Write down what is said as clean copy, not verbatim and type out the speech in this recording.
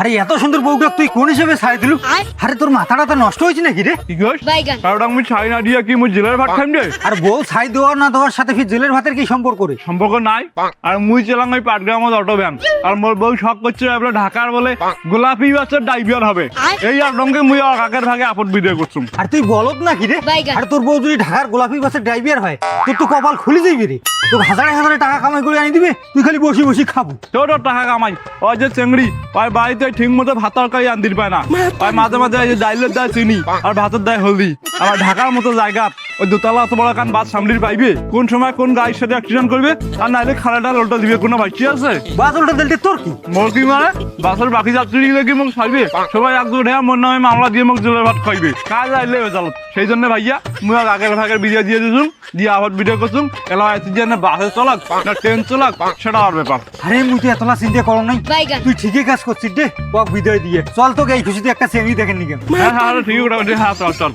আরে এত সুন্দর বউকে তুই কোন হিসেবে ছাই দিলু? আরে তোর মাথাটা নষ্ট হয়েছে নাকি রে? কি কস কারণ আমি ছাই না দিয়া কি মুই জেলের ভাত খাইম রে? আর বউ ছাই দেওয়া না দেওয়ার সাথে ফির জেলের ভাতের কি সম্পর্ক রে? সম্পর্ক নাই। আর মুই চালাং ওই পাটগ্রামত অটো ভ্যান, আর মোর বউ শখ করছে এবার ঢাকার বলে গোলাপি বাচ্চার ড্রাইভার হবে। এই আর রঙে মুই আর কাকের ভাগে আপদ বিদায় করছুম। আর তুই বলত নাকি রে? আর তোর বউ যদি ঢাকার গোলাপি বাসের ড্রাইভার হয় তোর তো কপাল খুলে যাইবি রে। তোকে হাজারে হাজারে টাকা কামাই করে আনি দিবে, তুই খালি বসে বসে খাবো। তোর টাকা কামাই ওই যে চেংড়ি ওই বাড়িতে ঠিক মতো ভাত তরকারি আনতে পায় না, ওই মাঝে মাঝে এই যে ডাইলের দেয় চিনি আর ভাতের দেয় হলদি। আমার ঢাকার মতো জায়গা ওই দোতলা অত বড় কান বাস সামলির পাইবে, কোন সময় কোন গাড়ির সাথে অ্যাক্সিডেন্ট করবে আর নাইলে খালাটা লোলটা দিবে, কোনো ভাই আছে? বাস উল্টা দিলতে তোর কি? মোর কি মানে বাসের বাকি যাত্রী কি মোক ছাড়বে? সবাই একজোট হ্যাঁ মোর নামে মামলা দিয়ে মোক জেলের ভাত খাইবে, কাজ আইলে বেজাল। সেই জন্য ভাইয়া মুই আর আগের ভাগের বিয়ে দিয়ে দিছুম, দিয়ে আবার ভিডিও করছুম। এলা আইছি যে না বাসে চলাক না ট্রেন চলাক সেটা আর ব্যাপার। আরে মুই তো এতলা চিন্তা করো নাই, তুই ঠিকই কাজ করছিস রে। কক বিদায় দিয়ে চল, তোকে এই খুশিতে একটা চেঙ্গি দেখেন নি কেন? হ্যাঁ হ্যাঁ ঠিক আছে, হ্যাঁ চল চল।